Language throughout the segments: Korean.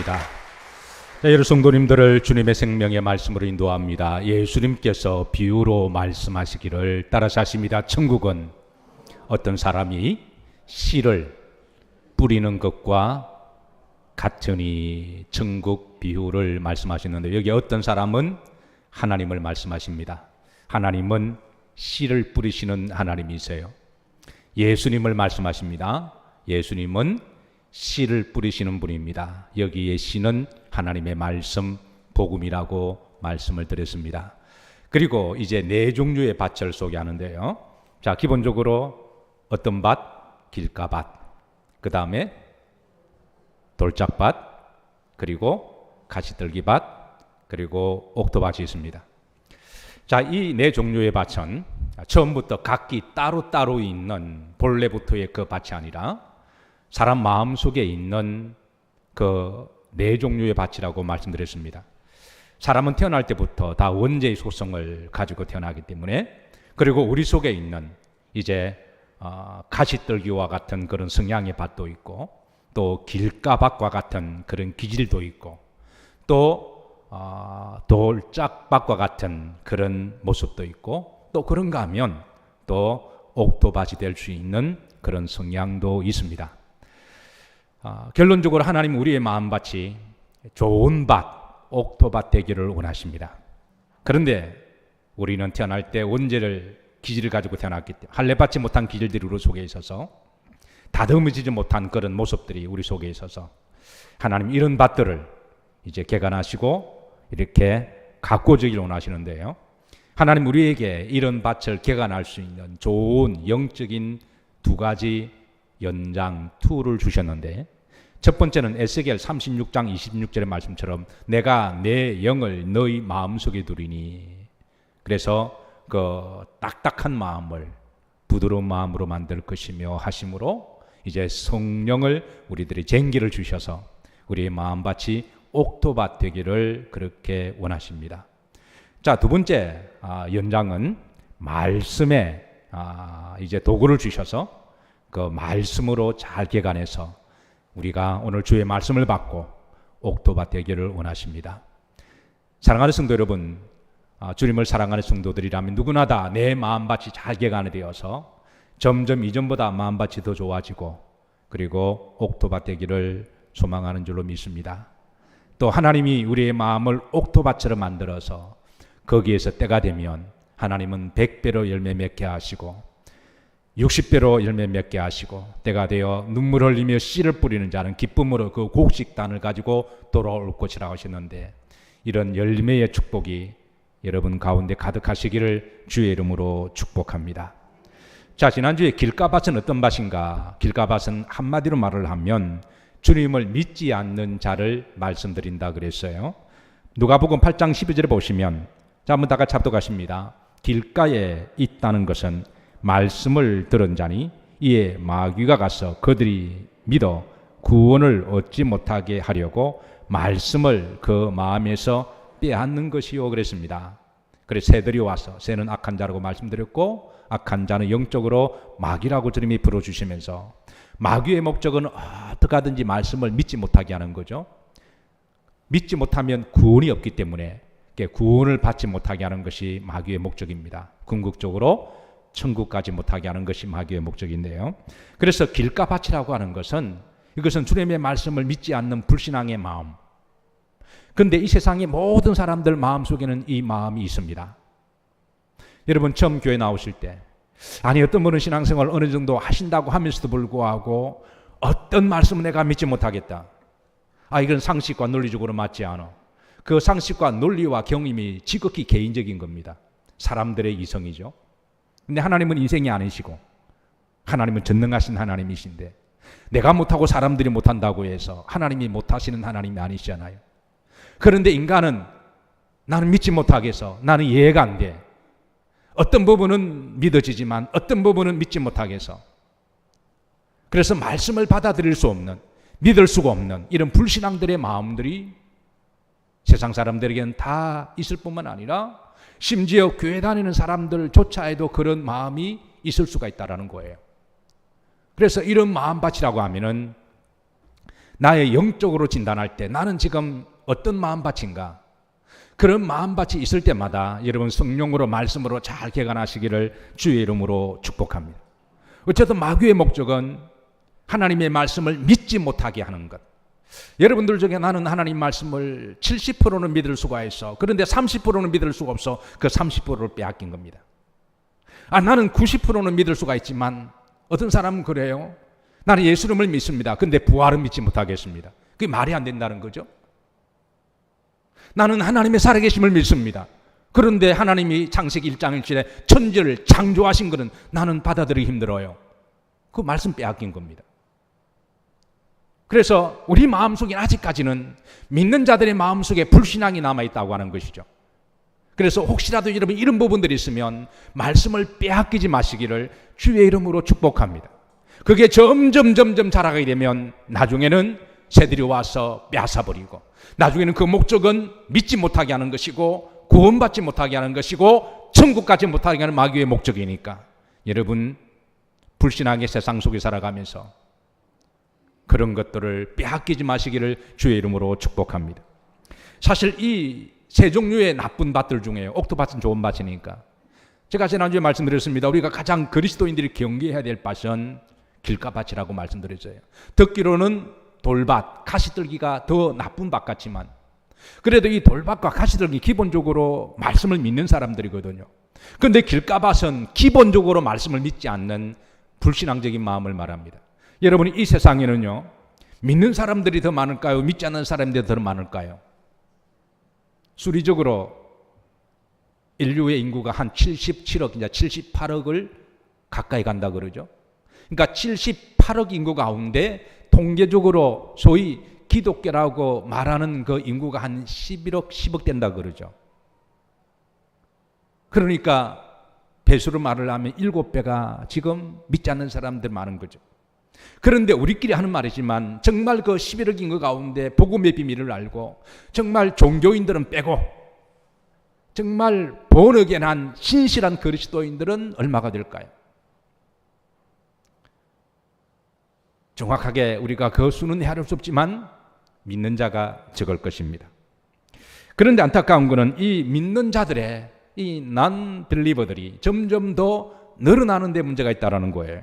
기도하겠습니다. 여러 성도님들을 주님의 생명의 말씀으로 인도합니다. 예수님께서 비유로 말씀하시기를 따라서 하십니다. 천국은 어떤 사람이 씨를 뿌리는 것과 같으니, 천국 비유를 말씀하시는데, 여기 어떤 사람은 하나님을 말씀하십니다. 하나님은 씨를 뿌리시는 하나님이세요. 예수님을 말씀하십니다. 예수님은 씨를 뿌리시는 분입니다. 여기에 씨는 하나님의 말씀, 복음이라고 말씀을 드렸습니다. 그리고 이제 네 종류의 밭을 소개하는데요. 자, 기본적으로 어떤 밭? 길가밭, 그 다음에 돌짝밭, 그리고 가시떨기밭, 그리고 옥토밭이 있습니다. 자, 이 네 종류의 밭은 처음부터 각기 따로따로 있는 본래부터의 그 밭이 아니라 사람 마음속에 있는 그 네 종류의 밭이라고 말씀드렸습니다. 사람은 태어날 때부터 다 원죄의 소성을 가지고 태어나기 때문에, 그리고 우리 속에 있는 이제 가시떨기와 같은 그런 성향의 밭도 있고, 또 길가밭과 같은 그런 기질도 있고, 또 돌짝밭과 같은 그런 모습도 있고, 또 그런가 하면 또 옥토밭이 될 수 있는 그런 성향도 있습니다. 결론적으로 하나님 우리의 마음밭이 좋은 밭, 옥토밭 되기를 원하십니다. 그런데 우리는 태어날 때 원죄를 기질을 가지고 태어났기 때문에 할례받지 못한 기질들이 우리 속에 있어서, 다듬어지지 못한 그런 모습들이 우리 속에 있어서 하나님 이런 밭들을 이제 개간하시고 이렇게 가꾸어지기를 원하시는데요. 하나님 우리에게 이런 밭을 개간할 수 있는 좋은 영적인 두 가지 연장 툴을 주셨는데, 첫 번째는 에스겔 36장 26절의 말씀처럼 내가 내 영을 너희 마음속에 두리니, 그래서 그 딱딱한 마음을 부드러운 마음으로 만들 것이며 하심으로 이제 성령을 우리들이 쟁기를 주셔서 우리의 마음밭이 옥토밭 되기를 그렇게 원하십니다. 자, 두 번째 연장은 말씀에 이제 도구를 주셔서 그 말씀으로 잘 개간해서 우리가 오늘 주의 말씀을 받고 옥토밭 되기를 원하십니다. 사랑하는 성도 여러분, 주님을 사랑하는 성도들이라면 누구나 다 내 마음밭이 잘 개간이 되어서 점점 이전보다 마음밭이 더 좋아지고, 그리고 옥토밭 되기를 소망하는 줄로 믿습니다. 또 하나님이 우리의 마음을 옥토밭처럼 만들어서 거기에서 때가 되면 하나님은 100배로 열매 맺게 하시고 60배로 열매 맺게 하시고, 때가 되어 눈물 흘리며 씨를 뿌리는 자는 기쁨으로 그 곡식단을 가지고 돌아올 것이라고 하셨는데, 이런 열매의 축복이 여러분 가운데 가득하시기를 주의 이름으로 축복합니다. 자, 지난주에 길가밭은 어떤 밭인가? 길가밭은 한마디로 말을 하면 주님을 믿지 않는 자를 말씀드린다 그랬어요. 누가복음 8장 12절에 보시면, 자, 한번 다 같이 합독하십니다. 길가에 있다는 것은 말씀을 들은 자니 이에 마귀가 가서 그들이 믿어 구원을 얻지 못하게 하려고 말씀을 그 마음에서 빼앗는 것이요 그랬습니다. 그래서 새들이 와서, 새는 악한 자라고 말씀드렸고 악한 자는 영적으로 마귀라고 주님이 불러주시면서, 마귀의 목적은 어떻게 하든지 말씀을 믿지 못하게 하는 거죠. 믿지 못하면 구원이 없기 때문에 구원을 받지 못하게 하는 것이 마귀의 목적입니다. 궁극적으로 천국까지 못하게 하는 것이 마귀의 목적인데요. 그래서 길가밭이라고 하는 것은, 이것은 주님의 말씀을 믿지 않는 불신앙의 마음. 그런데 이 세상의 모든 사람들 마음속에는 이 마음이 있습니다. 여러분 처음 교회 나오실 때, 아니 어떤 분은 신앙생활 어느 정도 하신다고 하면서도 불구하고 어떤 말씀은 내가 믿지 못하겠다. 이건 상식과 논리적으로 맞지 않아. 그 상식과 논리와 경험이 지극히 개인적인 겁니다. 사람들의 이성이죠. 근데 하나님은 인생이 아니시고 하나님은 전능하신 하나님이신데, 내가 못하고 사람들이 못한다고 해서 하나님이 못하시는 하나님이 아니시잖아요. 그런데 인간은 나는 믿지 못하겠어, 나는 이해가 안 돼, 어떤 부분은 믿어지지만 어떤 부분은 믿지 못하겠어. 그래서 말씀을 받아들일 수 없는, 믿을 수가 없는 이런 불신앙들의 마음들이 세상 사람들에게는 다 있을 뿐만 아니라 심지어 교회 다니는 사람들조차에도 그런 마음이 있을 수가 있다는 거예요. 그래서 이런 마음밭이라고 하면은 나의 영적으로 진단할 때 나는 지금 어떤 마음밭인가? 그런 마음밭이 있을 때마다 여러분 성령으로 말씀으로 잘 개관하시기를 주의 이름으로 축복합니다. 어쨌든 마귀의 목적은 하나님의 말씀을 믿지 못하게 하는 것. 여러분들 중에 나는 하나님 말씀을 70%는 믿을 수가 있어. 그런데 30%는 믿을 수가 없어. 그 30%를 빼앗긴 겁니다. 나는 90%는 믿을 수가 있지만 어떤 사람은 그래요. 나는 예수님을 믿습니다. 근데 부활은 믿지 못하겠습니다. 그게 말이 안 된다는 거죠. 나는 하나님의 살아계심을 믿습니다. 그런데 하나님이 창세기 1장 1절에 천지를 창조하신 것은 나는 받아들이기 힘들어요. 그 말씀 빼앗긴 겁니다. 그래서 우리 마음속에 아직까지는 믿는 자들의 마음속에 불신앙이 남아있다고 하는 것이죠. 그래서 혹시라도 여러분 이런 부분들이 있으면 말씀을 빼앗기지 마시기를 주의 이름으로 축복합니다. 그게 점점 자라가게 되면 나중에는 새들이 와서 빼앗아버리고, 나중에는 그 목적은 믿지 못하게 하는 것이고 구원받지 못하게 하는 것이고 천국 가지 못하게 하는 마귀의 목적이니까 여러분 불신앙의 세상 속에 살아가면서 그런 것들을 빼앗기지 마시기를 주의 이름으로 축복합니다. 사실 이 세 종류의 나쁜 밭들 중에 옥토밭은 좋은 밭이니까 제가 지난주에 말씀드렸습니다. 우리가 가장 그리스도인들이 경계해야 될 밭은 길가밭이라고 말씀드렸어요. 듣기로는 돌밭, 가시떨기가 더 나쁜 밭 같지만 그래도 이 돌밭과 가시떨기 기본적으로 말씀을 믿는 사람들이거든요. 그런데 길가밭은 기본적으로 말씀을 믿지 않는 불신앙적인 마음을 말합니다. 여러분이 이 세상에는요, 믿는 사람들이 더 많을까요? 믿지 않는 사람들이 더 많을까요? 수리적으로 인류의 인구가 한 77억, 이제 78억을 가까이 간다 그러죠. 그러니까 78억 인구 가운데 통계적으로 소위 기독교라고 말하는 그 인구가 한 11억, 10억 된다 그러죠. 그러니까 배수로 말을 하면 7배가 지금 믿지 않는 사람들 많은 거죠. 그런데 우리끼리 하는 말이지만 정말 그 11억 인구 가운데 복음의 비밀을 알고 정말 종교인들은 빼고 정말 본어겐한 신실한 그리스도인들은 얼마가 될까요? 정확하게 우리가 그 수는 헤아릴 수 없지만 믿는 자가 적을 것입니다. 그런데 안타까운 것은 이 믿는 자들의 이 non-believer들이 점점 더 늘어나는 데 문제가 있다는 거예요.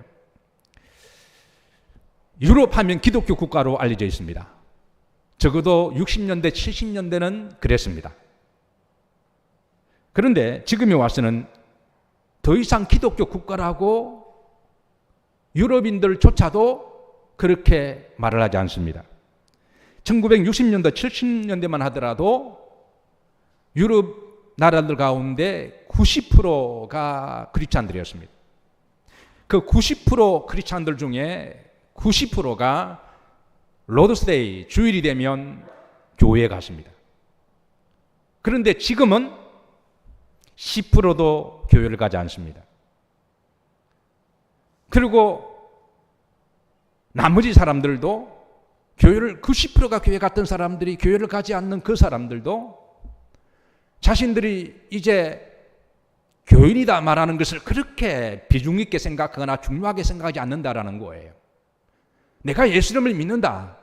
유럽 하면 기독교 국가로 알려져 있습니다. 적어도 60년대, 70년대는 그랬습니다. 그런데 지금에 와서는 더 이상 기독교 국가라고 유럽인들조차도 그렇게 말을 하지 않습니다. 1960년대, 70년대만 하더라도 유럽 나라들 가운데 90%가 크리스찬들이었습니다. 그 90% 크리스찬들 중에 90%가 로드스데이, 주일이 되면 교회에 갔습니다. 그런데 지금은 10%도 교회를 가지 않습니다. 그리고 나머지 사람들도 교회를 90%가 교회 갔던 사람들이 교회를 가지 않는 그 사람들도 자신들이 이제 교인이다 말하는 것을 그렇게 비중 있게 생각하거나 중요하게 생각하지 않는다라는 거예요. 내가 예수님을 믿는다,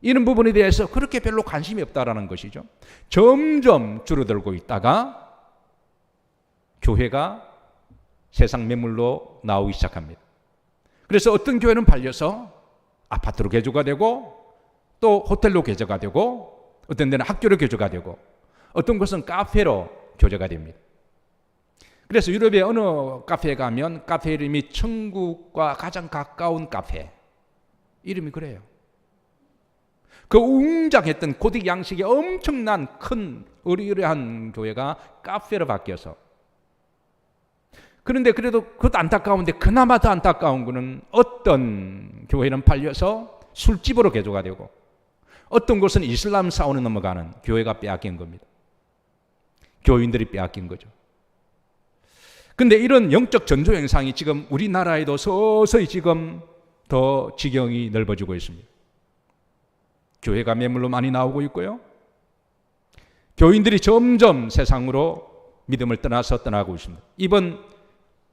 이런 부분에 대해서 그렇게 별로 관심이 없다라는 것이죠. 점점 줄어들고 있다가 교회가 세상 매물로 나오기 시작합니다. 그래서 어떤 교회는 팔려서 아파트로 개조가 되고 또 호텔로 개조가 되고 어떤 데는 학교로 개조가 되고 어떤 곳은 카페로 교제가 됩니다. 그래서 유럽의 어느 카페에 가면 카페 이름이 천국과 가장 가까운 카페, 이름이 그래요. 그 웅장했던 고딕 양식의 엄청난 큰 으리으리한 교회가 카페로 바뀌어서, 그런데 그래도 그것도 안타까운데 그나마 더 안타까운 것은 어떤 교회는 팔려서 술집으로 개조가 되고 어떤 곳은 이슬람 사원에 넘어가는 교회가 빼앗긴 겁니다. 교인들이 빼앗긴 거죠. 그런데 이런 영적 전조 현상이 지금 우리나라에도 서서히 지금 더 지경이 넓어지고 있습니다. 교회가 매물로 많이 나오고 있고요. 교인들이 점점 세상으로 믿음을 떠나서 떠나고 있습니다. 이번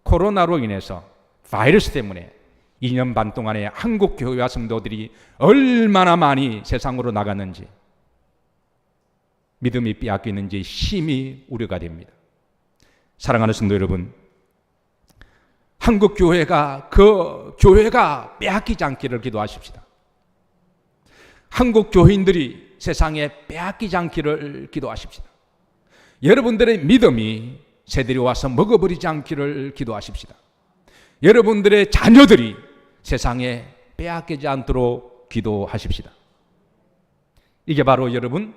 코로나로 인해서 바이러스 때문에 2년 반 동안에 한국 교회와 성도들이 얼마나 많이 세상으로 나갔는지, 믿음이 빼앗기는지 심히 우려가 됩니다. 사랑하는 성도 여러분, 한국 교회가 그 교회가 빼앗기지 않기를 기도하십시다. 한국 교인들이 세상에 빼앗기지 않기를 기도하십시다. 여러분들의 믿음이 새들이 와서 먹어버리지 않기를 기도하십시다. 여러분들의 자녀들이 세상에 빼앗기지 않도록 기도하십시다. 이게 바로 여러분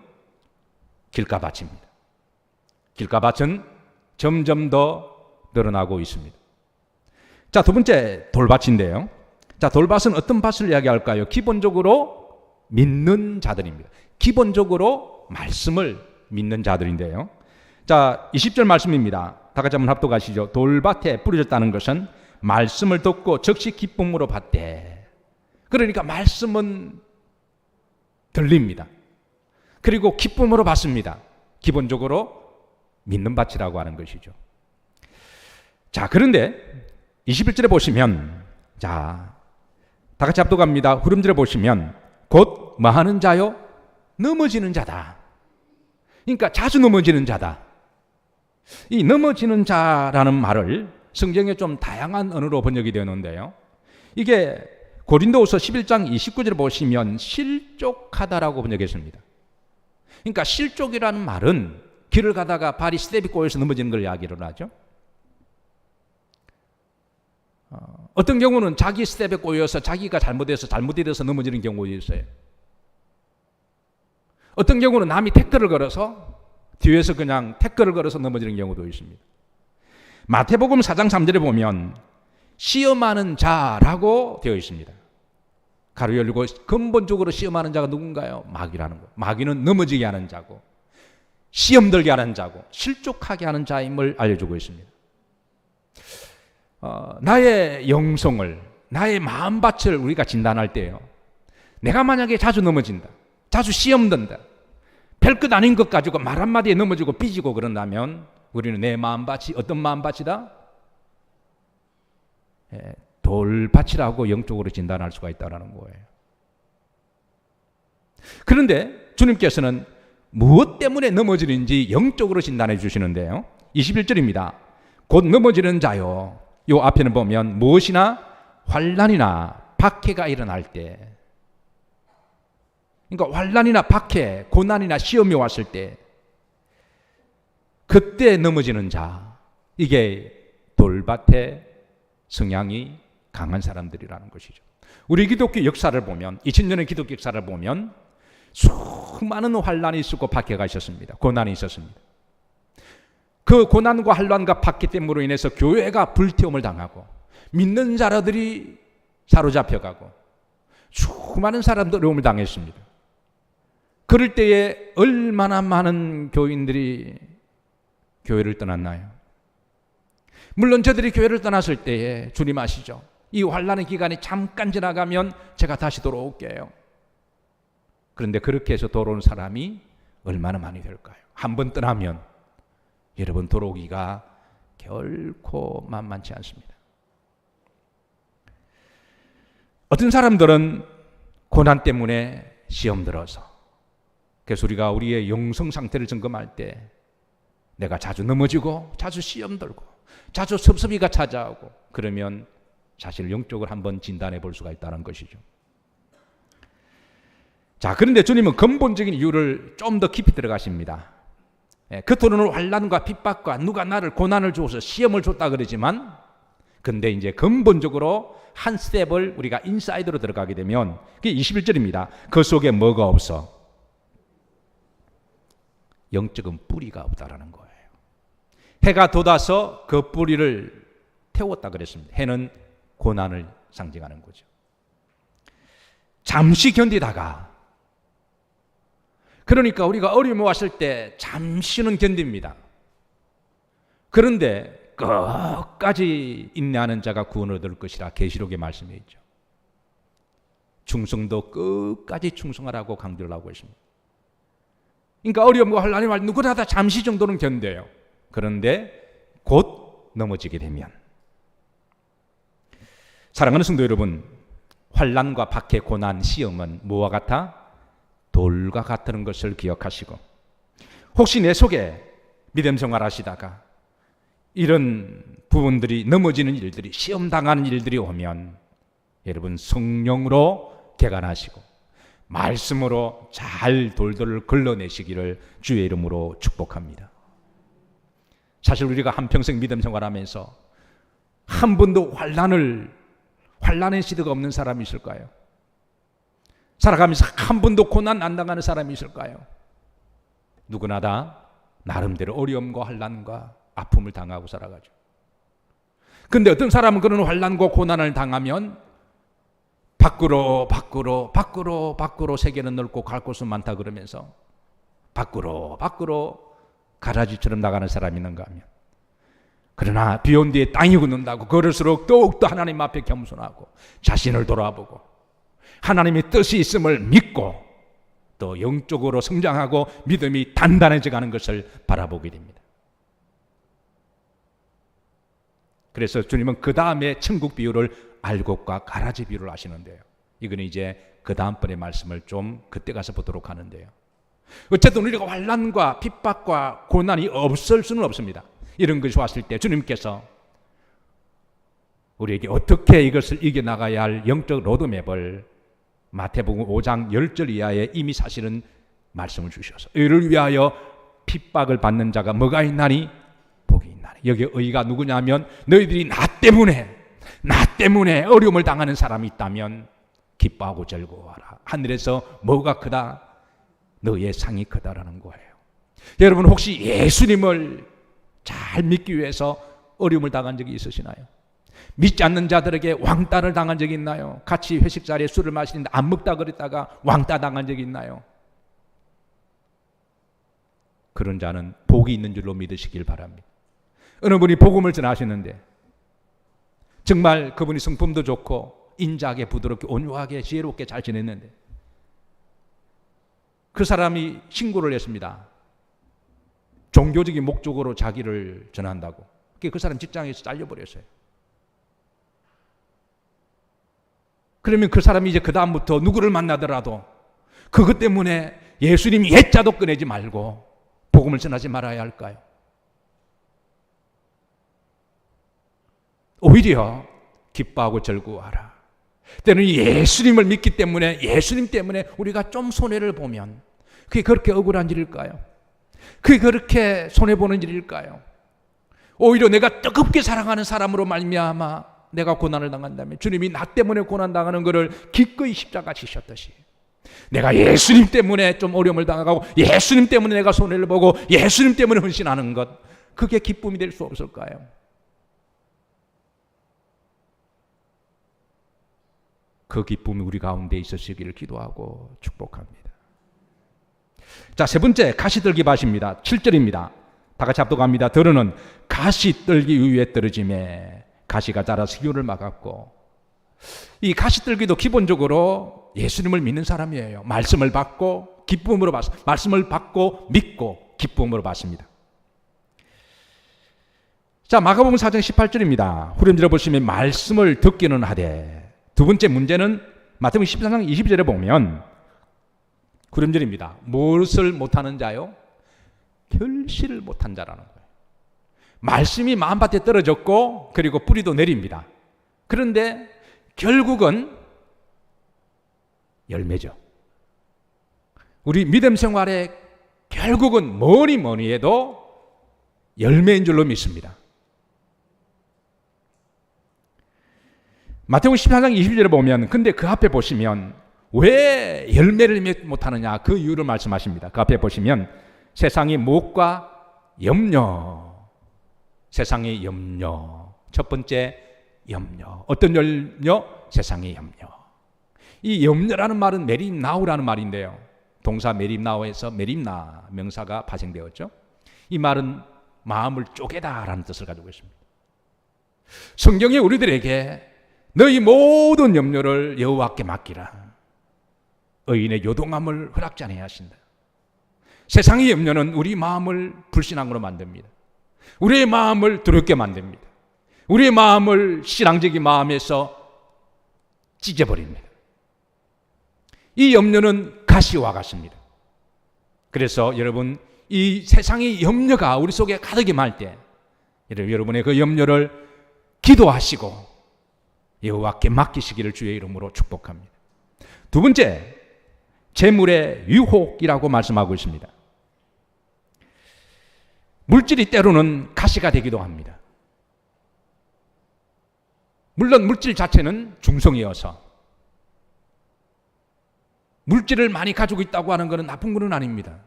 길가밭입니다. 길가밭은 점점 더 늘어나고 있습니다. 자, 두 번째 돌밭인데요. 자, 돌밭은 어떤 밭을 이야기할까요? 기본적으로 믿는 자들입니다. 기본적으로 말씀을 믿는 자들인데요. 자, 20절 말씀입니다. 다 같이 한번 합독하시죠. 돌밭에 뿌려졌다는 것은 말씀을 듣고 즉시 기쁨으로 받되. 그러니까 말씀은 들립니다. 그리고 기쁨으로 받습니다. 기본적으로 믿는 밭이라고 하는 것이죠. 자, 그런데 21절에 보시면, 자, 다 같이 합독합니다. 후렴절에 보시면 곧 뭐 하는 자요? 넘어지는 자다. 그러니까 자주 넘어지는 자다. 이 넘어지는 자라는 말을 성경에 좀 다양한 언어로 번역이 되었는데요. 이게 고린도후서 11장 29절에 보시면 실족하다라고 번역했습니다. 그러니까 실족이라는 말은 길을 가다가 발이 스텝이 꼬여서 넘어지는 걸 이야기를 하죠. 어떤 경우는 자기 스텝에 꼬여서 자기가 잘못해서 넘어지는 경우도 있어요. 어떤 경우는 남이 태클을 걸어서 뒤에서 그냥 태클을 걸어서 넘어지는 경우도 있습니다. 마태복음 4장 3절에 보면 시험하는 자라고 되어 있습니다. 가로 열고 근본적으로 시험하는 자가 누군가요? 마귀라는 거예요. 마귀는 넘어지게 하는 자고 시험 들게 하는 자고 실족하게 하는 자임을 알려주고 있습니다. 나의 영성을, 나의 마음밭을 우리가 진단할 때요, 내가 만약에 자주 넘어진다, 자주 시험 든다, 별것 아닌 것 가지고 말 한마디에 넘어지고 삐지고 그런다면 우리는 내 마음밭이 어떤 마음밭이다? 돌밭이라고 영적으로 진단할 수가 있다는 거예요. 그런데 주님께서는 무엇 때문에 넘어지는지 영적으로 진단해 주시는데요. 21절입니다. 곧 넘어지는 자요. 요 앞에는 보면 무엇이나 환난이나 박해가 일어날 때, 그러니까 환난이나 박해, 고난이나 시험이 왔을 때 그때 넘어지는 자, 이게 돌밭의 성향이 강한 사람들이라는 것이죠. 우리 기독교 역사를 보면, 2000년의 기독교 역사를 보면 수많은 환난이 있었고 박해가 있었습니다. 고난이 있었습니다. 그 고난과 환난과 박해 때문으로 인해서 교회가 불태움을 당하고 믿는 자들이 사로잡혀가고 수많은 사람들 어려움을 당했습니다. 그럴 때에 얼마나 많은 교인들이 교회를 떠났나요? 물론 저들이 교회를 떠났을 때에 주님 아시죠? 이 환난의 기간이 잠깐 지나가면 제가 다시 돌아올게요. 그런데 그렇게 해서 돌아온 사람이 얼마나 많이 될까요? 한 번 떠나면 여러분 돌아오기가 결코 만만치 않습니다. 어떤 사람들은 고난 때문에 시험 들어서, 그래서 우리가 우리의 영성 상태를 점검할 때 내가 자주 넘어지고 자주 시험 들고 자주 섭섭이가 찾아오고 그러면 사실 영적으로 한번 진단해 볼 수가 있다는 것이죠. 자, 그런데 주님은 근본적인 이유를 좀 더 깊이 들어가십니다. 겉으로는 환난과 핍박과 누가 나를 고난을 주어서 시험을 줬다 그러지만, 근데 이제 근본적으로 한 스텝을 우리가 인사이드로 들어가게 되면 그게 21절입니다. 그 속에 뭐가 없어? 영적인 뿌리가 없다라는 거예요. 해가 돋아서 그 뿌리를 태웠다 그랬습니다. 해는 고난을 상징하는 거죠. 잠시 견디다가, 그러니까 우리가 어려움이 왔을 때 잠시는 견딥니다. 그런데 끝까지 인내하는 자가 구원을 얻을 것이라 계시록의 말씀에 있죠. 충성도 끝까지 충성하라고 강조를 하고 있습니다. 그러니까 어려움과 환난이 말 누구나 다 잠시 정도는 견뎌요. 그런데 곧 넘어지게 되면, 사랑하는 성도 여러분, 환난과 박해, 고난, 시험은 무엇과 같아? 돌과 같다는 것을 기억하시고, 혹시 내 속에 믿음 생활하시다가 이런 부분들이, 넘어지는 일들이, 시험당하는 일들이 오면 여러분 성령으로 개간하시고 말씀으로 잘 돌돌을 걸러내시기를 주의 이름으로 축복합니다. 사실 우리가 한평생 믿음 생활하면서 한 번도 환난의 시대가 없는 사람이 있을까요? 살아가면서 한 번도 고난 안 당하는 사람이 있을까요? 누구나 다 나름대로 어려움과 환난과 아픔을 당하고 살아가죠. 그런데 어떤 사람은 그런 환난과 고난을 당하면 밖으로 세계는 넓고 갈 곳은 많다 그러면서 밖으로 가라지처럼 나가는 사람이 있는가 하면, 그러나 비온 뒤에 땅이 굳는다고 걸을수록 더욱더 하나님 앞에 겸손하고 자신을 돌아보고 하나님의 뜻이 있음을 믿고 또 영적으로 성장하고 믿음이 단단해져 가는 것을 바라보게 됩니다. 그래서 주님은 그 다음에 천국 비유를 알곡과 가라지 비유를 하시는데요. 이거는 이제 그 다음번의 말씀을 좀 그때 가서 보도록 하는데요. 어쨌든 우리가 환난과 핍박과 고난이 없을 수는 없습니다. 이런 것이 왔을 때 주님께서 우리에게 어떻게 이것을 이겨나가야 할 영적 로드맵을 마태복음 5장 10절 이하에 이미 사실은 말씀을 주셔서, 이를 위하여 핍박을 받는 자가 뭐가 있나니? 복이 있나니. 여기 의가 누구냐면, 너희들이 나 때문에 어려움을 당하는 사람이 있다면 기뻐하고 즐거워하라. 하늘에서 뭐가 크다? 너의 상이 크다라는 거예요. 여러분 혹시 예수님을 잘 믿기 위해서 어려움을 당한 적이 있으시나요? 믿지 않는 자들에게 왕따를 당한 적이 있나요? 같이 회식 자리에 술을 마시는데 안 먹다 그랬다가 왕따 당한 적이 있나요? 그런 자는 복이 있는 줄로 믿으시길 바랍니다. 어느 분이 복음을 전하시는데 정말 그분이 성품도 좋고 인자하게 부드럽게 온유하게 지혜롭게 잘 지냈는데 그 사람이 신고를 했습니다. 종교적인 목적으로 자기를 전한다고. 그 사람 직장에서 잘려버렸어요. 그러면 그 사람이 이제 그 다음부터 누구를 만나더라도 그것 때문에 예수님 옛자도 꺼내지 말고 복음을 전하지 말아야 할까요? 오히려 기뻐하고 즐거워하라. 때는 예수님을 믿기 때문에, 예수님 때문에 우리가 좀 손해를 보면 그게 그렇게 억울한 일일까요? 그게 그렇게 손해보는 일일까요? 오히려 내가 뜨겁게 사랑하는 사람으로 말미암아 내가 고난을 당한다면 주님이 나 때문에 고난당하는 것을 기꺼이 십자가 지셨듯이 내가 예수님 때문에 좀 어려움을 당하고 예수님 때문에 내가 손해를 보고 예수님 때문에 헌신하는 것, 그게 기쁨이 될 수 없을까요? 그 기쁨이 우리 가운데 있으시기를 기도하고 축복합니다. 자, 세 번째 가시떨기 밭입니다. 7절입니다. 다 같이 합독합니다. 들으는 가시떨기 위에 떨어짐에 가시가 자라 수교를 막았고, 이 가시떨기도 기본적으로 예수님을 믿는 사람이에요. 말씀을 받고 기쁨으로 받습니다. 말씀을 받고 믿고 기쁨으로 받습니다. 자, 마가복음 4장 18절입니다. 후렴지를 보시면 말씀을 듣기는 하되, 두 번째 문제는 마태복음 14장 20절에 보면 후렴절입니다. 무엇을 못하는 자요? 결실을 못한 자라는 거예요. 말씀이 마음밭에 떨어졌고 그리고 뿌리도 내립니다. 그런데 결국은 열매죠. 우리 믿음 생활에 결국은 뭐니 해도 열매인 줄로 믿습니다. 마태복음 14장 20절에 보면, 근데 그 앞에 보시면 왜 열매를 못하느냐 그 이유를 말씀하십니다. 그 앞에 보시면 세상의 무엇과 염려, 세상의 염려, 첫 번째 염려. 어떤 염려? 세상의 염려. 이 염려라는 말은 메림나우라는 말인데요, 동사 메림나우에서 메림나 명사가 파생되었죠. 이 말은 마음을 쪼개다라는 뜻을 가지고 있습니다. 성경에 우리들에게 너희 모든 염려를 여호와께 맡기라. 의인의 요동함을 허락지 아니하야 하신다. 세상의 염려는 우리 마음을 불신앙으로 만듭니다. 우리의 마음을 두렵게 만듭니다. 우리의 마음을 신앙적인 마음에서 찢어버립니다. 이 염려는 가시와 같습니다. 그래서 여러분, 이 세상의 염려가 우리 속에 가득히 말 때 여러분의 그 염려를 기도하시고 여호와께 맡기시기를 주의 이름으로 축복합니다. 두 번째, 재물의 유혹이라고 말씀하고 있습니다. 물질이 때로는 가시가 되기도 합니다. 물론 물질 자체는 중성이어서 물질을 많이 가지고 있다고 하는 것은 나쁜 것은 아닙니다.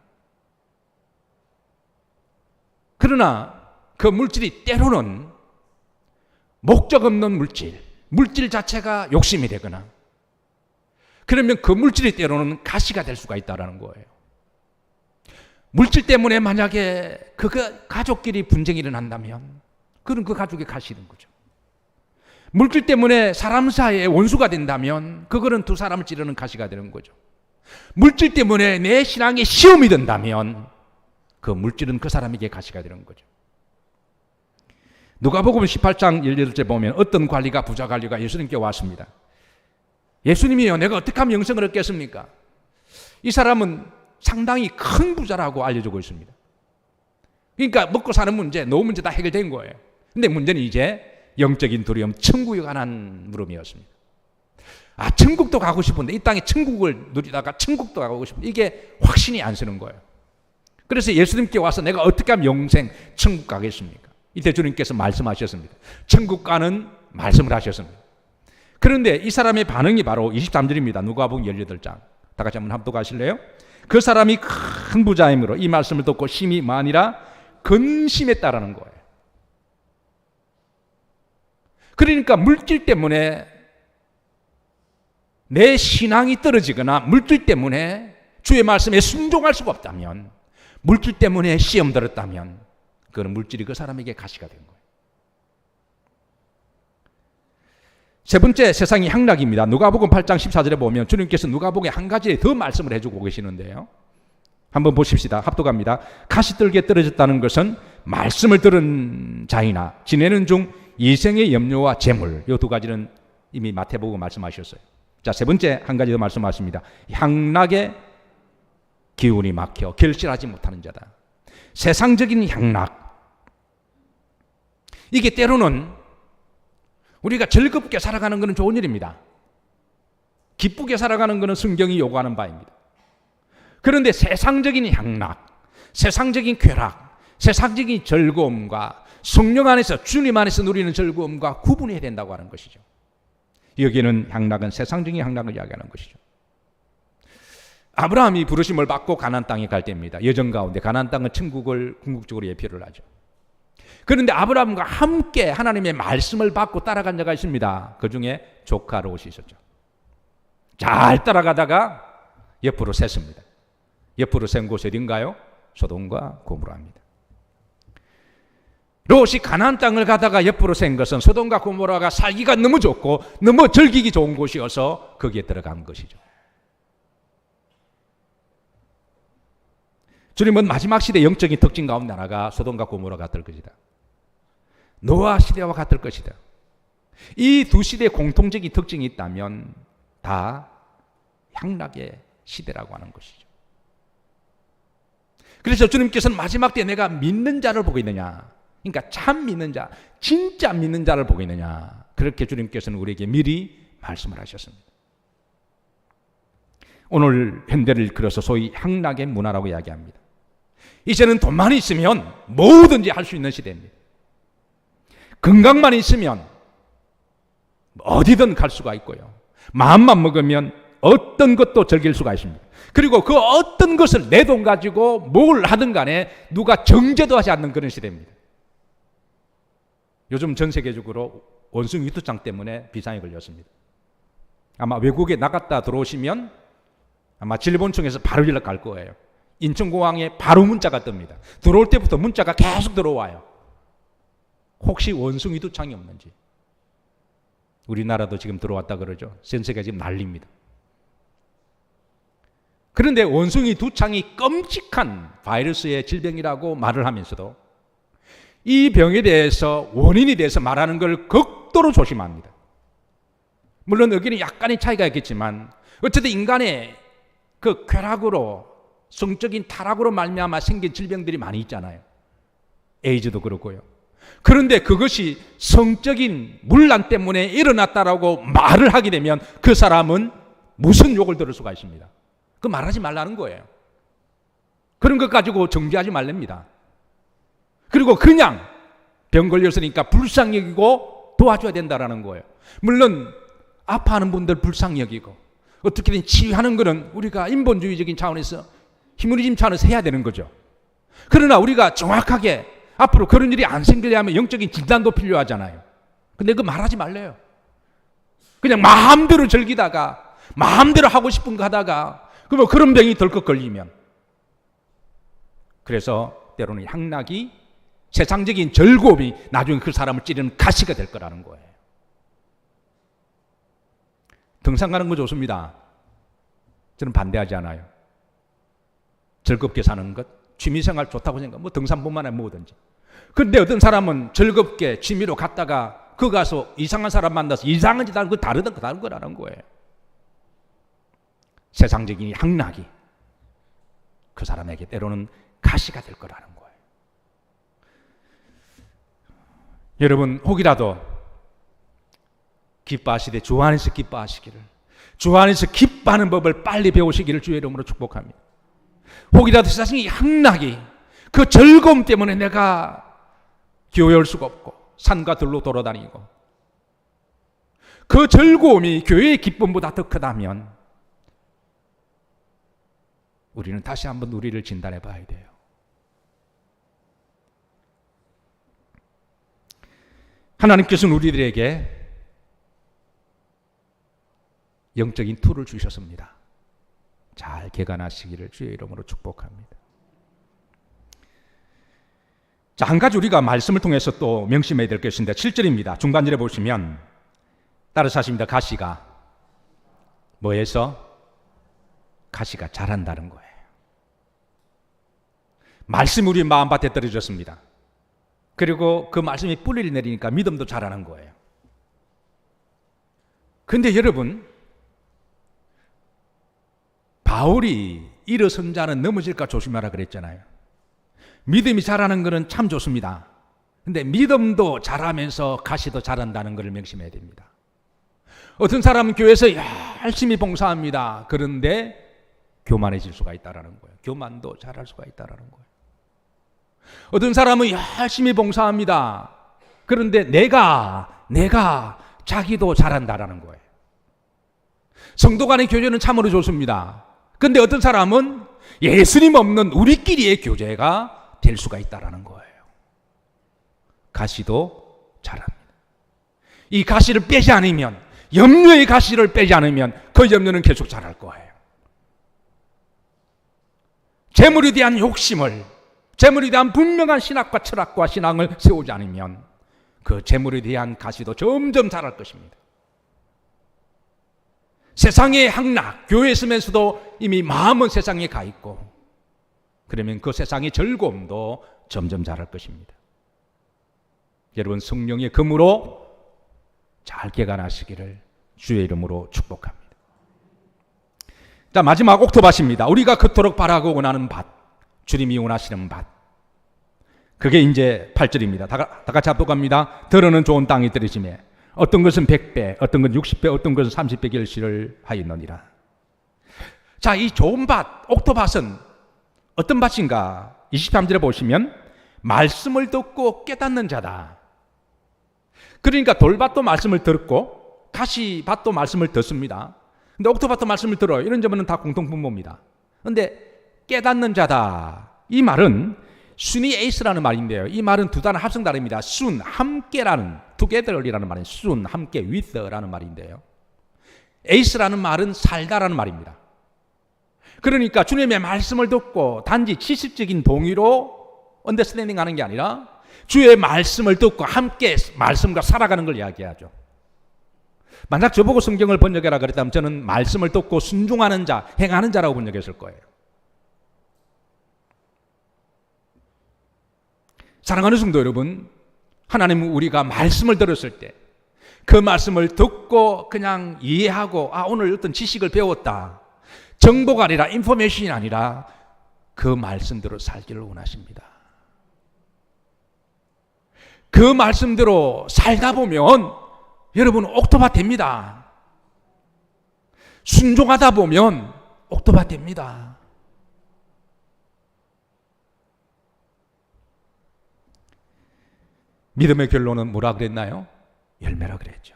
그러나 그 물질이 때로는 목적 없는 물질 자체가 욕심이 되거나 그러면 그 물질이 때로는 가시가 될 수가 있다는 거예요. 물질 때문에 만약에 그 가족끼리 분쟁이 일어난다면 그건 그 가족의 가시는 거죠. 물질 때문에 사람 사이에 원수가 된다면 그거는 두 사람을 찌르는 가시가 되는 거죠. 물질 때문에 내 신앙에 시험이 된다면 그 물질은 그 사람에게 가시가 되는 거죠. 누가복음 18장 18절에 보면 어떤 부자 관리가 예수님께 왔습니다. 예수님이요, 내가 어떻게 하면 영생을 얻겠습니까? 이 사람은 상당히 큰 부자라고 알려지고 있습니다. 그러니까 먹고 사는 문제, 노후 문제 다 해결된 거예요. 근데 문제는 이제 영적인 두려움, 천국에 관한 물음이었습니다. 천국도 가고 싶은데, 이 땅에 천국을 누리다가 천국도 가고 싶은데 이게 확신이 안 서는 거예요. 그래서 예수님께 와서 내가 어떻게 하면 영생, 천국 가겠습니까? 이때 주님께서 말씀하셨습니다. 천국 가는 말씀을 하셨습니다. 그런데 이 사람의 반응이 바로 23절입니다. 누가복음 18장. 다 같이 한번 합독하실래요? 그 사람이 큰 부자이므로 이 말씀을 듣고 심히 많이라 근심했다라는 거예요. 그러니까 물질 때문에 내 신앙이 떨어지거나 물질 때문에 주의 말씀에 순종할 수가 없다면, 물질 때문에 시험 들었다면 그건 물질이 그 사람에게 가시가 된 거예요. 세 번째, 세상의 향락입니다. 누가복음 8장 14절에 보면 주님께서 누가복음에 한 가지 더 말씀을 해주고 계시는데요. 한번 보십시다. 합독합니다. 가시떨기에 떨어졌다는 것은 말씀을 들은 자이나 지내는 중 이생의 염려와 재물, 이 두 가지는 이미 마태복음 말씀하셨어요. 자, 세 번째 한 가지 더 말씀하십니다. 향락의 기운이 막혀 결실하지 못하는 자다. 세상적인 향락, 이게 때로는 우리가 즐겁게 살아가는 것은 좋은 일입니다. 기쁘게 살아가는 것은 성경이 요구하는 바입니다. 그런데 세상적인 향락, 세상적인 쾌락, 세상적인 즐거움과 성령 안에서, 주님 안에서 누리는 즐거움과 구분해야 된다고 하는 것이죠. 여기는 향락은 세상적인 향락을 이야기하는 것이죠. 아브라함이 부르심을 받고 가나안 땅에 갈 때입니다. 여정 가운데 가나안 땅은 천국을 궁극적으로 예표를 하죠. 그런데 아브라함과 함께 하나님의 말씀을 받고 따라간 자가 있습니다. 그 중에 조카 롯이 있었죠. 잘 따라가다가 옆으로 샜습니다. 옆으로 샌 곳이 어딘가요? 소돔과 고모라입니다. 롯이 가나안 땅을 가다가 옆으로 샌 것은 소돔과 고모라가 살기가 너무 좋고 너무 즐기기 좋은 곳이어서 거기에 들어간 것이죠. 주님은 마지막 시대 영적인 특징 가운데 하나가 소돔과 고모라 같을 것이다. 노아 시대와 같을 것이다. 이 두 시대의 공통적인 특징이 있다면 다 향락의 시대라고 하는 것이죠. 그래서 주님께서는 마지막 때 내가 믿는 자를 보고 있느냐, 그러니까 참 믿는 자, 진짜 믿는 자를 보고 있느냐, 그렇게 주님께서는 우리에게 미리 말씀을 하셨습니다. 오늘 현대를 이끌어서 소위 향락의 문화라고 이야기합니다. 이제는 돈만 있으면 뭐든지 할 수 있는 시대입니다. 건강만 있으면 어디든 갈 수가 있고요. 마음만 먹으면 어떤 것도 즐길 수가 있습니다. 그리고 그 어떤 것을 내 돈 가지고 뭘 하든 간에 누가 정죄도 하지 않는 그런 시대입니다. 요즘 전 세계적으로 원숭이 유투장 때문에 비상이 걸렸습니다. 아마 외국에 나갔다 들어오시면 아마 질본청에서 바로 연락 갈 거예요. 인천공항에 바로 문자가 뜹니다. 들어올 때부터 문자가 계속 들어와요. 혹시 원숭이 두창이 없는지. 우리나라도 지금 들어왔다 그러죠. 전 세계가 지금 난립니다. 그런데 원숭이 두창이 끔찍한 바이러스의 질병이라고 말을 하면서도 이 병에 대해서 원인에 대해서 말하는 걸 극도로 조심합니다. 물론 의견이 약간의 차이가 있겠지만 어쨌든 인간의 그 쾌락으로, 성적인 타락으로 말미암아 생긴 질병들이 많이 있잖아요. 에이즈도 그렇고요. 그런데 그것이 성적인 문란 때문에 일어났다라고 말을 하게 되면 그 사람은 무슨 욕을 들을 수가 있습니다. 그 말하지 말라는 거예요. 그런 것 가지고 정죄하지 말랍니다. 그리고 그냥 병 걸렸으니까 불쌍히 여기고 도와줘야 된다라는 거예요. 물론 아파하는 분들 불쌍히 여기고 어떻게든 치유하는 것은 우리가 인본주의적인 차원에서 휴머니즘 차원에서 해야 되는 거죠. 그러나 우리가 정확하게 앞으로 그런 일이 안 생기려면 영적인 진단도 필요하잖아요. 근데 그거 말하지 말래요. 그냥 마음대로 즐기다가 마음대로 하고 싶은 거 하다가 그러면 그런 병이 덜컥 걸리면, 그래서 때로는 향락이, 세상적인 즐거움이 나중에 그 사람을 찌르는 가시가 될 거라는 거예요. 등산 가는 거 좋습니다. 저는 반대하지 않아요. 즐겁게 사는 것, 취미생활 좋다고 생각, 뭐 등산뿐만 아니라 뭐든지. 그런데 어떤 사람은 즐겁게 취미로 갔다가 그 가서 이상한 사람 만나서 이상한 짓 하는 거 다른 거라는 거예요. 세상적인 향락이 그 사람에게 때로는 가시가 될 거라는 거예요. 여러분 혹이라도 기뻐하시되 주 안에서 기뻐하시기를, 주 안에서 기뻐하는 법을 빨리 배우시기를 주의 이름으로 축복합니다. 혹이라도 세상의 향락이, 그 즐거움 때문에 내가 교회 올 수가 없고 산과 들로 돌아다니고, 그 즐거움이 교회의 기쁨보다 더 크다면 우리는 다시 한번 우리를 진단해 봐야 돼요. 하나님께서는 우리들에게 영적인 툴을 주셨습니다. 잘 개간하시기를 주의 이름으로 축복합니다. 자, 한 가지 우리가 말씀을 통해서 또 명심해야 될 것인데 7절입니다. 중간절에 보시면 따라서 하십니다. 가시가 뭐해서? 가시가 자란다는 거예요. 말씀이 우리 마음밭에 떨어졌습니다. 그리고 그 말씀이 뿌리를 내리니까 믿음도 자라는 거예요. 그런데 여러분, 바울이 일어선 자는 넘어질까 조심하라 그랬잖아요. 믿음이 자라는 것은 참 좋습니다. 그런데 믿음도 자라면서 가시도 자란다는 것을 명심해야 됩니다. 어떤 사람은 교회에서 열심히 봉사합니다. 그런데 교만해질 수가 있다는 거예요. 교만도 자랄 수가 있다는 거예요. 어떤 사람은 열심히 봉사합니다. 그런데 내가 자기도 잘한다라는 거예요. 성도 간의 교제는 참으로 좋습니다. 그런데 어떤 사람은 예수님 없는 우리끼리의 교제가 될 수가 있다라는 거예요. 가시도 자랍니다. 이 가시를 빼지 않으면, 염려의 가시를 빼지 않으면 그 염려는 계속 자랄 거예요. 재물에 대한 욕심을, 재물에 대한 분명한 신학과 철학과 신앙을 세우지 않으면 그 재물에 대한 가시도 점점 자랄 것입니다. 세상의 향락, 교회에 있으면서도 이미 마음은 세상에 가 있고, 그러면 그 세상의 즐거움도 점점 자랄 것입니다. 여러분 성령의 금으로 잘 개간하시기를 주의 이름으로 축복합니다. 자, 마지막 옥토밭입니다. 우리가 그토록 바라고 원하는 밭, 주님이 원하시는 밭. 그게 이제 8절입니다. 다 같이 합독합니다. 들어는 좋은 땅이 들으시매 어떤 것은 100배, 어떤 것은 60배, 어떤 것은 30배 결실을 하였느니라. 자, 이 좋은 밭, 옥토밭은 어떤 밭인가? 23절에 보시면 말씀을 듣고 깨닫는 자다. 그러니까 돌밭도 말씀을 듣고 가시밭도 말씀을 듣습니다. 근데 옥토밭도 말씀을 들어요. 이런 점은 다 공통분모입니다. 그런데 깨닫는 자다, 이 말은 순이 에이스라는 말인데요. 이 말은 두 단어 합성 단어입니다. 순, 함께라는, together이라는 말은 순, 함께, with라는 말인데요. 에이스라는 말은 살다라는 말입니다. 그러니까 주님의 말씀을 듣고 단지 지식적인 동의로 언더스탠딩 하는 게 아니라 주의 말씀을 듣고 함께 말씀과 살아가는 걸 이야기하죠. 만약 저보고 성경을 번역해라 그랬다면 저는 말씀을 듣고 순종하는 자, 행하는 자라고 번역했을 거예요. 사랑하는 성도 여러분, 하나님은 우리가 말씀을 들었을 때 그 말씀을 듣고 그냥 이해하고 오늘 어떤 지식을 배웠다. 정보가 아니라 인포메이션이 아니라 그 말씀대로 살기를 원하십니다. 그 말씀대로 살다 보면 여러분 옥토바 됩니다. 순종하다 보면 옥토바 됩니다. 믿음의 결론은 뭐라 그랬나요? 열매라 그랬죠.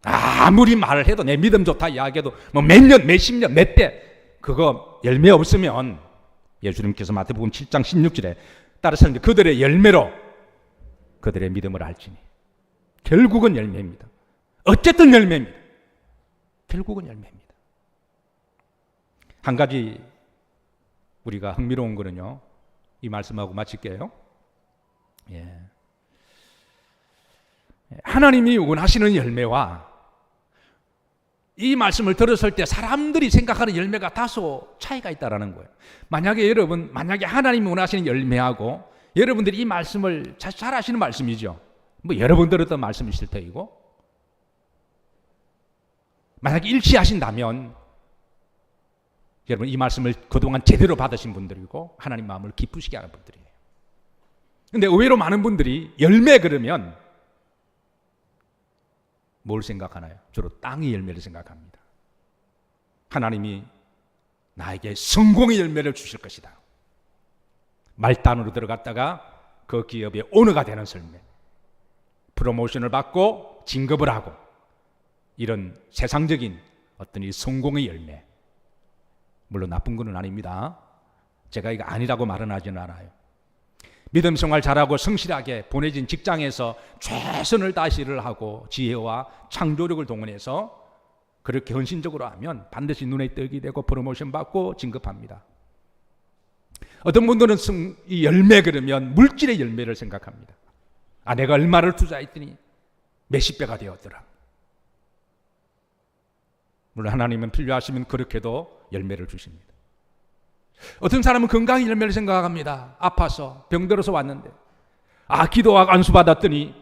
아무리 말을 해도 내 믿음 좋다 이야기해도 뭐 몇 년, 몇십 년, 몇 대 그거 열매 없으면 예수님께서 마태복음 7장 16절에 따라서 그들의 열매로 그들의 믿음을 알지니 결국은 열매입니다. 어쨌든 열매입니다. 결국은 열매입니다. 한 가지 우리가 흥미로운 거는요. 이 말씀하고 마칠게요. 하나님이 원하시는 열매와 이 말씀을 들었을 때 사람들이 생각하는 열매가 다소 차이가 있다라는 거예요. 만약에 하나님이 원하시는 열매하고 여러분들이 이 말씀을 잘 아시는 말씀이죠. 뭐 여러분 들었던 말씀이실 테이고 만약에 일치하신다면 여러분 이 말씀을 그동안 제대로 받으신 분들이고 하나님 마음을 기쁘시게 하는 분들이에요. 그런데 의외로 많은 분들이 열매 그러면 뭘 생각하나요? 주로 땅의 열매를 생각합니다. 하나님이 나에게 성공의 열매를 주실 것이다. 말단으로 들어갔다가 그 기업의 오너가 되는 열매, 프로모션을 받고 진급을 하고 이런 세상적인 어떤 이 성공의 열매. 물론 나쁜 건 아닙니다. 제가 이거 아니라고 말은 하지는 않아요. 믿음 생활 잘하고 성실하게 보내진 직장에서 최선을 다해서 일을 하고 지혜와 창조력을 동원해서 그렇게 헌신적으로 하면 반드시 눈에 띄게 되고 프로모션 받고 진급합니다. 어떤 분들은 이 열매 그러면 물질의 열매를 생각합니다. 내가 얼마를 투자했더니 몇십 배가 되었더라. 물론 하나님은 필요하시면 그렇게도 열매를 주십니다. 어떤 사람은 건강의 열매를 생각합니다. 아파서 병들어서 왔는데 기도하고 안수 받았더니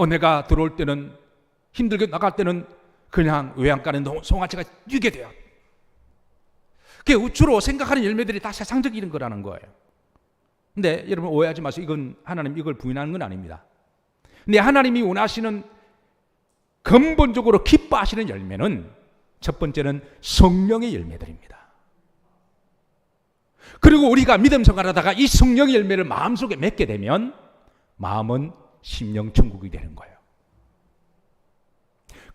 내가 들어올 때는 힘들게 나갈 때는 그냥 외양간에 송아지가 뛰게 돼요. 그게 주로 생각하는 열매들이 다 세상적인 거라는 거예요. 근데 여러분 오해하지 마세요. 이건 하나님 이걸 부인하는 건 아닙니다. 근데 하나님이 원하시는 근본적으로 기뻐하시는 열매는 첫 번째는 성령의 열매들입니다. 그리고 우리가 믿음 생활하다가 이 성령의 열매를 마음속에 맺게 되면 마음은 심령 천국이 되는 거예요.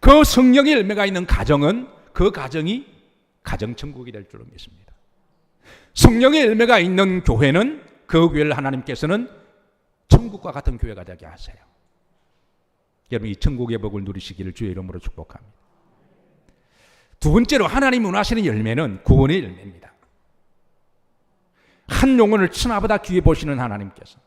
그 성령의 열매가 있는 가정은 그 가정이 가정 천국이 될 줄로 믿습니다. 성령의 열매가 있는 교회는 그 교회를 하나님께서는 천국과 같은 교회가 되게 하세요. 여러분 이 천국의 복을 누리시기를 주의 이름으로 축복합니다. 두 번째로 하나님이 원하시는 열매는 구원의 열매입니다. 한 영혼을 천하보다 귀해 보시는 하나님께서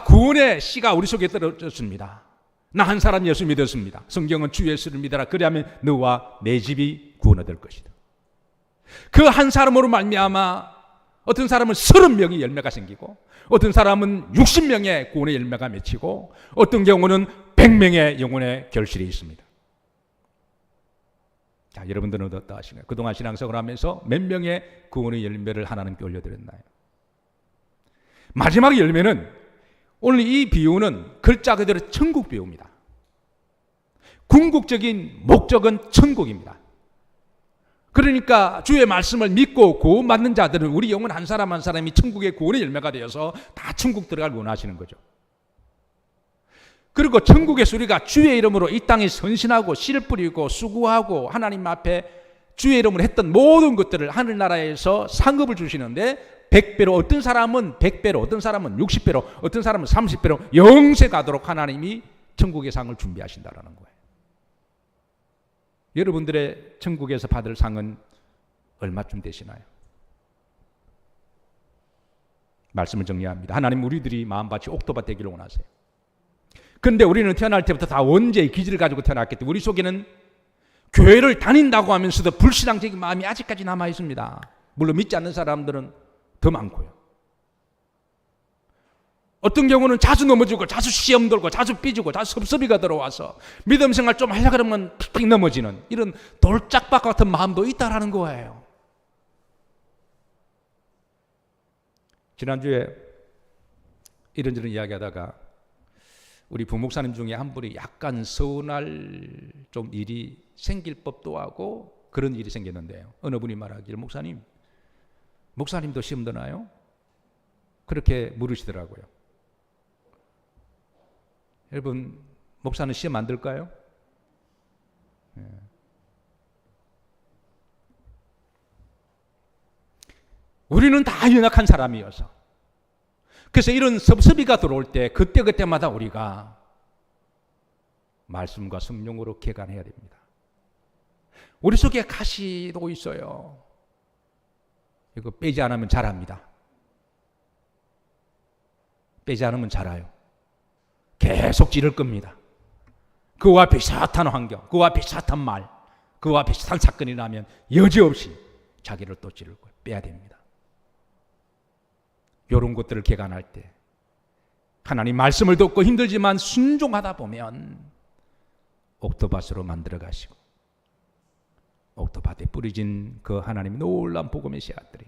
구원의 씨가 우리 속에 떨어졌습니다. 나 한 사람 예수 믿었습니다. 성경은 주 예수를 믿어라 그리하면 너와 내 집이 구원 얻을 것이다. 그 한 사람으로 말미암아 어떤 사람은 30명의 열매가 생기고 어떤 사람은 60명의 구원의 열매가 맺히고 어떤 경우는 100명의 영혼의 결실이 있습니다. 여러분들은 어떠하시나요? 그동안 신앙생활을 하면서 몇 명의 구원의 열매를 하나님께 올려드렸나요? 마지막 열매는 오늘 이 비유는 글자 그대로 천국 비유입니다. 궁극적인 목적은 천국입니다. 그러니까 주의 말씀을 믿고 구원받는 자들은 우리 영혼 한 사람 한 사람이 천국의 구원의 열매가 되어서 다 천국 들어갈 원하시는 거죠. 그리고 천국에서 우리가 주의 이름으로 이 땅에 선신하고 씨를 뿌리고 수고하고 하나님 앞에 주의 이름으로 했던 모든 것들을 하늘나라에서 상급을 주시는데 100배로 어떤 사람은 100배로 어떤 사람은 60배로 어떤 사람은 30배로 영세 가도록 하나님이 천국의 상을 준비하신다는 거예요. 여러분들의 천국에서 받을 상은 얼마쯤 되시나요? 말씀을 정리합니다. 하나님 우리들이 마음밭이 옥토밭 되기를 원하세요. 그런데 우리는 태어날 때부터 다 원죄의 기질을 가지고 태어났기 때문에 우리 속에는 교회를 다닌다고 하면서도 불신앙적인 마음이 아직까지 남아 있습니다. 물론 믿지 않는 사람들은 더 많고요. 어떤 경우는 자주 넘어지고 자주 시험 들고 자주 삐지고 자주 섭섭이가 들어와서 믿음 생활 좀 하려고 그러면 픽픽 넘어지는 이런 돌짝박 같은 마음도 있다라는 거예요. 지난주에 이런저런 이야기하다가 우리 부목사님 중에 한 분이 약간 서운할 좀 일이 생길 법도 하고 그런 일이 생겼는데요. 어느 분이 말하기를 목사님도 시험 드나요? 그렇게 물으시더라고요. 여러분, 목사는 시험 안 들까요? 우리는 다 연약한 사람이어서 그래서 이런 섭섭이가 들어올 때 그때마다 우리가 말씀과 성령으로 개간해야 됩니다. 우리 속에 가시도 있어요. 이거 빼지 않으면 자랍니다. 빼지 않으면 자라요. 계속 찌를 겁니다. 그와 비슷한 환경, 그와 비슷한 말, 그와 비슷한 사건이 나면 여지없이 자기를 또 찌를 거예요. 빼야 됩니다. 이런 것들을 개간할 때 하나님 말씀을 듣고 힘들지만 순종하다 보면 옥토밭으로 만들어 가시고 옥토밭에 뿌려진 그 하나님의 놀라운 복음의 씨앗들이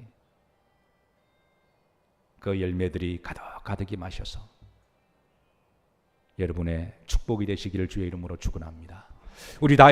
그 열매들이 가득히 마셔서 여러분의 축복이 되시기를 주의 이름으로 축원합니다. 우리 다